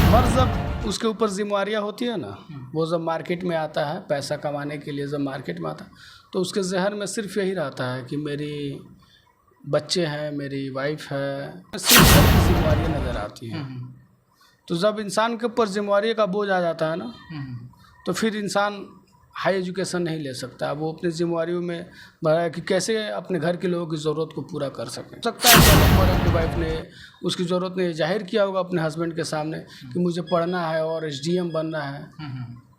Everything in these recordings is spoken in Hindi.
मर्द जब उसके ऊपर जिम्मेवारियाँ होती है ना, वो जब मार्केट में आता है पैसा कमाने के लिए, जब मार्केट में आता है तो उसके जहन में सिर्फ यही रहता है कि मेरी बच्चे हैं, मेरी वाइफ है, सिर्फ घर की जिम्मेवारियाँ नज़र आती हैं। तो जब इंसान के ऊपर जिम्मेवारी का बोझ आ जाता है ना, तो फिर इंसान हाई एजुकेशन नहीं ले सकता। वो अपनी जिम्मेवारियों में बढ़ा कि कैसे अपने घर के लोगों की ज़रूरत को पूरा कर सकें। सकता है कि आलोक मौर्य की वाइफ ने उसकी ज़रूरत ने जाहिर किया होगा अपने हस्बैंड के सामने कि मुझे पढ़ना है और एसडीएम बनना है।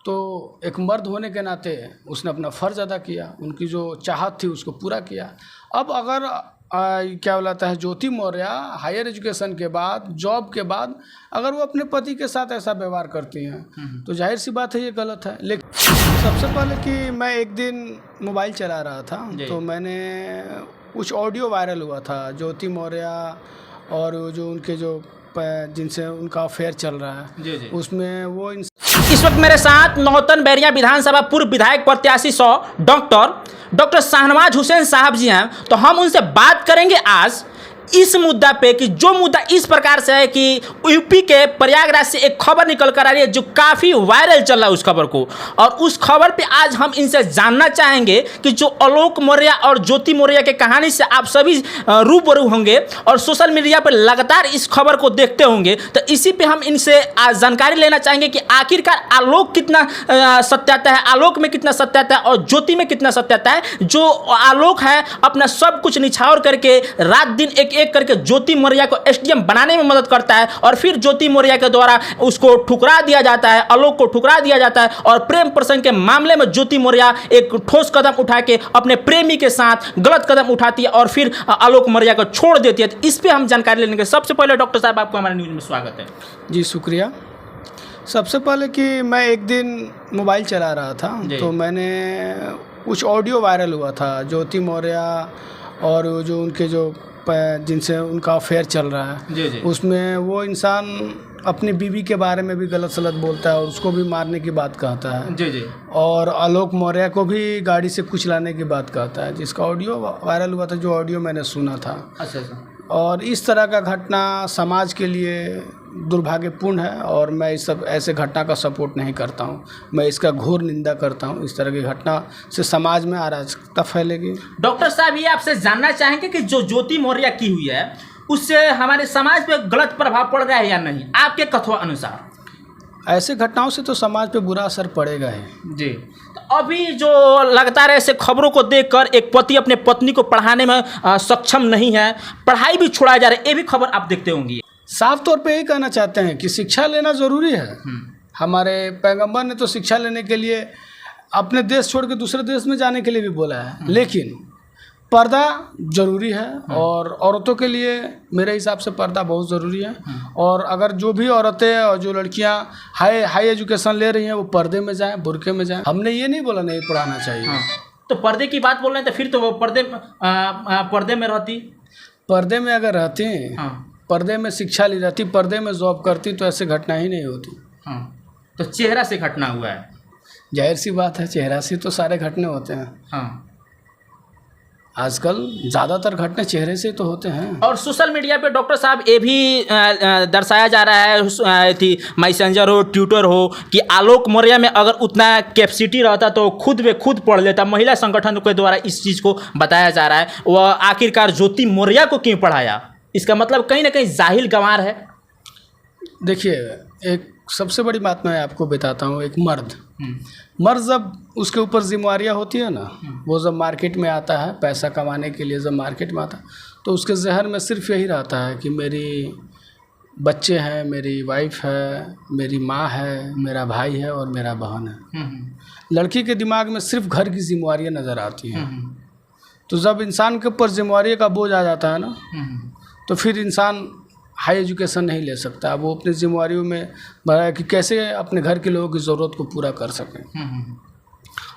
तो एक मर्द होने के नाते उसने अपना फ़र्ज़ अदा किया, उनकी जो चाहत थी उसको पूरा किया। अब अगर क्या बोलाता है ज्योति मौर्य हायर एजुकेशन के बाद, जॉब के बाद अगर वो अपने पति के साथ ऐसा व्यवहार करती हैं तो जाहिर सी बात है ये गलत है। लेकिन सबसे पहले कि मैं एक दिन मोबाइल चला रहा था तो मैंने कुछ ऑडियो वायरल हुआ था ज्योति मौर्य और जो उनके जो जिनसे उनका अफेयर चल रहा है उसमें वो इस वक्त मेरे साथ नौतन बैरिया विधानसभा पूर्व विधायक प्रत्याशी डॉक्टर शाहनवाज हुसैन साहब जी हैं। तो हम उनसे बात करेंगे आज इस मुद्दा पे कि जो मुद्दा इस प्रकार से है कि यूपी के प्रयागराज से एक खबर निकल कर आ रही है जो काफ़ी वायरल चल रहा है उस खबर को, और उस खबर पे आज हम इनसे जानना चाहेंगे कि जो आलोक मौर्य और ज्योति मौर्य के कहानी से आप सभी रूबरू होंगे और सोशल मीडिया पर लगातार इस खबर को देखते होंगे। तो इसी पे हम इनसे आज जानकारी लेना चाहेंगे कि आखिरकार आलोक कितना सत्याता है, आलोक में कितना सत्याता है और ज्योति में कितना सत्याता है। जो आलोक है अपना सब कुछ निछावर करके रात दिन एक करके ज्योति मौर्य को एसडीएम बनाने में मदद करता है और फिर ज्योति मौर्य के द्वारा उसको ठुकरा दिया जाता है, आलोक को ठुकरा दिया जाता है और प्रेम प्रसंग के मामले में ज्योति मौर्य एक ठोस कदम उठा के अपने प्रेमी के साथ गलत कदम उठाती है और फिर आलोक मौर्य को छोड़ देती है। इस पर हम जानकारी लेने के सबसे पहले डॉक्टर साहब आपको हमारे न्यूज में स्वागत है। जी शुक्रिया। सबसे पहले कि मैं एक दिन मोबाइल चला रहा था तो मैंने कुछ ऑडियो वायरल हुआ था ज्योति मौर्य और जो उनके जो जिनसे उनका अफेयर चल रहा है उसमें वो इंसान अपनी बीवी के बारे में भी गलत सलत बोलता है और उसको भी मारने की बात कहता है और आलोक मौर्य को भी गाड़ी से कुचलाने की बात कहता है, जिसका ऑडियो वायरल हुआ था, जो ऑडियो मैंने सुना था। अच्छा। और इस तरह का घटना समाज के लिए दुर्भाग्यपूर्ण है और मैं इस सब ऐसे घटना का सपोर्ट नहीं करता हूं। मैं इसका घोर निंदा करता हूं। इस तरह की घटना से समाज में अराजकता फैलेगी। डॉक्टर साहब ये आपसे जानना चाहेंगे कि जो ज्योति मौर्य की हुई है उससे हमारे समाज पे गलत प्रभाव पड़ रहा है या नहीं, आपके कथन अनुसार? ऐसे घटनाओं से तो समाज पे बुरा असर पड़ेगा ही जी। तो अभी जो लगातार ऐसे खबरों को देखकर एक पति अपने पत्नी को पढ़ाने में सक्षम नहीं है, पढ़ाई भी छुड़ा जा रहा है, ये भी खबर आप देखते होंगे। साफ तौर पे यही कहना चाहते हैं कि शिक्षा लेना ज़रूरी है। हमारे पैगंबर ने तो शिक्षा लेने के लिए अपने देश छोड़ के दूसरे देश में जाने के लिए भी बोला है, लेकिन पर्दा ज़रूरी है और औरतों के लिए मेरे हिसाब से पर्दा बहुत ज़रूरी है। और अगर जो भी औरतें और जो लड़कियां हाई एजुकेशन ले रही हैं वो पर्दे में जाएं, बुर्के में जाएं। हमने ये नहीं बोला नहीं पढ़ाना चाहिए। तो पर्दे की बात बोल रहे हैं तो फिर तो वो पर्दे में रहती, पर्दे में अगर रहती पर्दे में शिक्षा ली रहती, पर्दे में जॉब करती तो ऐसे घटना ही नहीं होती। तो चेहरा से घटना हुआ है, जाहिर सी बात है, चेहरा से तो सारे घटने होते हैं। आजकल ज़्यादातर घटने चेहरे से तो होते हैं। और सोशल मीडिया पे डॉक्टर साहब ये भी दर्शाया जा रहा है थी मैसेंजर हो, ट्विटर हो कि आलोक मौर्य में अगर उतना कैपेसिटी रहता तो खुद वे खुद पढ़ लेता। महिला संगठन के द्वारा इस चीज़ को बताया जा रहा है। वह आखिरकार ज्योति मौर्य को क्यों पढ़ाया, इसका मतलब कहीं ना कहीं जाहिल गंवार है। देखिए, एक सबसे बड़ी बात मैं आपको बताता हूँ। एक मर्द जब उसके ऊपर जिम्मेवारियाँ होती है ना, वो जब मार्केट में आता है पैसा कमाने के लिए, जब मार्केट में आता है तो उसके जहन में सिर्फ यही रहता है कि मेरी बच्चे हैं, मेरी वाइफ है, मेरी माँ है, मेरा भाई है और मेरा बहन है। लड़की के दिमाग में सिर्फ घर की जिम्मेवारियाँ नज़र आती हैं। तो जब इंसान के ऊपर जिम्मेवारी का बोझ आ जाता है ना, तो फिर इंसान हाई एजुकेशन नहीं ले सकता। वो अपनी जिम्मेवारियों में बढ़ा कि कैसे अपने घर के लोगों की ज़रूरत को पूरा कर सकें।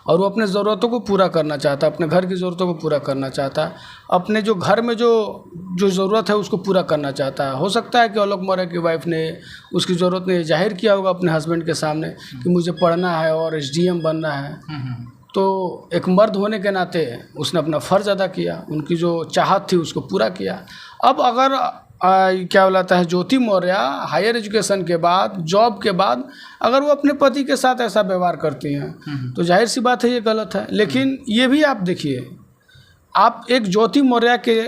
और वो अपने ज़रूरतों को पूरा करना चाहता है, अपने घर की ज़रूरतों को पूरा करना चाहता है, अपने जो घर में जो ज़रूरत है उसको पूरा करना चाहता है। हो सकता है कि आलोक मौर्य की वाइफ ने उसकी ज़रूरत ने जाहिर किया होगा अपने हस्बैंड के सामने कि मुझे पढ़ना है और एसडीएम बनना है। तो एक मर्द होने के नाते उसने अपना फ़र्ज़ अदा किया, उनकी जो चाहत थी उसको पूरा किया। अब अगर क्या बोलाता है, ज्योति मौर्य हायर एजुकेशन के बाद, जॉब के बाद अगर वो अपने पति के साथ ऐसा व्यवहार करती हैं तो जाहिर सी बात है ये गलत है। लेकिन ये भी आप देखिए, आप एक ज्योति मौर्य के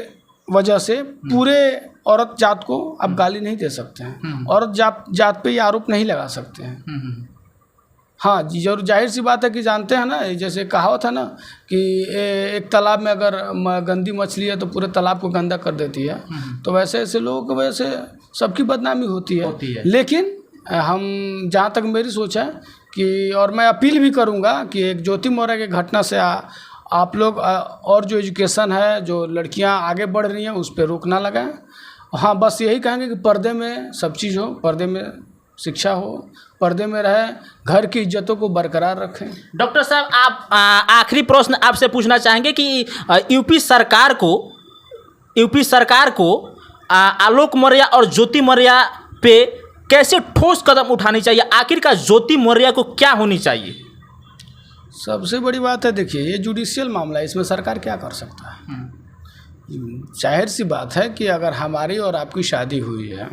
वजह से पूरे औरत जात को आप गाली नहीं दे सकते हैं, औरत जात पे ये आरोप नहीं लगा सकते हैं। हाँ जी, जरूर जाहिर सी बात है कि जानते हैं ना, जैसे कहावत है ना कि एक तालाब में अगर गंदी मछली है तो पूरे तालाब को गंदा कर देती है, तो वैसे ऐसे लोगों की वजह से सबकी बदनामी होती है। लेकिन हम जहाँ तक मेरी सोच है कि, और मैं अपील भी करूँगा कि एक ज्योति मौर्य की घटना से आप लोग और जो एजुकेशन है, जो लड़कियाँ आगे बढ़ रही हैं उस पर रोक ना लगाएं। हाँ, बस यही कहेंगे कि पर्दे में सब चीज़ हो, पर्दे में शिक्षा हो, पर्दे में रहे, घर की इज्जतों को बरकरार रखें। डॉक्टर साहब, आप आखिरी प्रश्न आपसे पूछना चाहेंगे कि यूपी सरकार को आलोक मौर्य और ज्योति मौर्य पे कैसे ठोस कदम उठानी चाहिए? आखिरकार ज्योति मौर्य को क्या होनी चाहिए? सबसे बड़ी बात है, देखिए ये जुडिशियल मामला है, इसमें सरकार क्या कर सकता है? जाहिर सी बात है कि अगर हमारी और आपकी शादी हुई है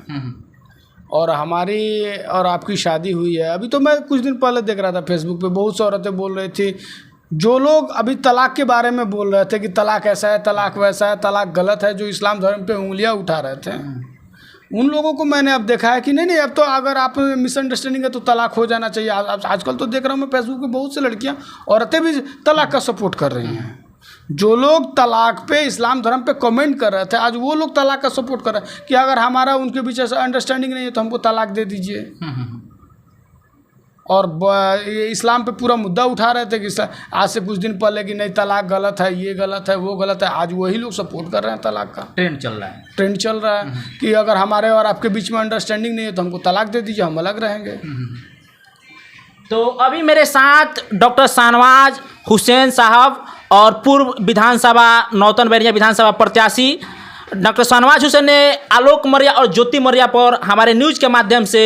और हमारी और आपकी शादी हुई है, अभी तो मैं कुछ दिन पहले देख रहा था फेसबुक पे, बहुत सी औरतें बोल रही थी, जो लोग अभी तलाक के बारे में बोल रहे थे कि तलाक ऐसा है, तलाक वैसा है, तलाक गलत है, जो इस्लाम धर्म पे उंगलियां उठा रहे थे, उन लोगों को मैंने अब देखा है कि नहीं, अब तो अगर आप मिसअंडरस्टैंडिंग है तो तलाक हो जाना चाहिए। आजकल तो देख रहा हूँ मैं फेसबुक पे, बहुत सी लड़कियाँ, औरतें भी तलाक का सपोर्ट कर रही हैं। जो लोग तलाक पे, इस्लाम धर्म पे कमेंट कर रहे थे, आज वो लोग तलाक का सपोर्ट कर रहे हैं कि अगर हमारा उनके बीच ऐसा अंडरस्टैंडिंग नहीं है तो हमको तलाक दे दीजिए। और ये इस्लाम पे पूरा मुद्दा उठा रहे थे कि आज से कुछ दिन पहले कि नहीं तलाक गलत है, ये गलत है, वो गलत है। आज वही लोग सपोर्ट कर रहे हैं तलाक का। ट्रेंड चल रहा है कि अगर हमारे और आपके बीच में अंडरस्टैंडिंग नहीं है तो हमको तलाक दे दीजिए, हम अलग रहेंगे। तो अभी मेरे साथ डॉक्टर शाहनवाज हुसैन साहब और पूर्व विधानसभा नौतन बैरिया विधानसभा प्रत्याशी डॉक्टर शाहनवाज हुसैन ने आलोक मौर्य और ज्योति मौर्य पर हमारे न्यूज़ के माध्यम से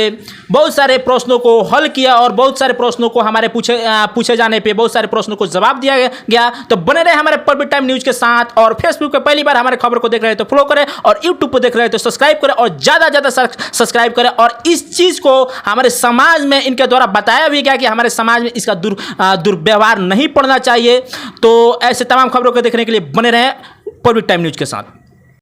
बहुत सारे प्रश्नों को हल किया और बहुत सारे प्रश्नों को हमारे पूछे जाने पे बहुत सारे प्रश्नों को जवाब दिया गया। तो बने रहे हमारे पब्लिक टाइम न्यूज़ के साथ, और फेसबुक पे पहली बार हमारे खबर को देख रहे हैं तो फॉलो करें, और यूट्यूब पर देख रहे हैं तो सब्सक्राइब करें, और ज़्यादा सब्सक्राइब करें। और इस चीज़ को हमारे समाज में इनके द्वारा बताया भी गया कि हमारे समाज में इसका दुर्व्यवहार नहीं पड़ना चाहिए। तो ऐसे तमाम खबरों को देखने के लिए बने रहें पब्लिक टाइम न्यूज़ के साथ।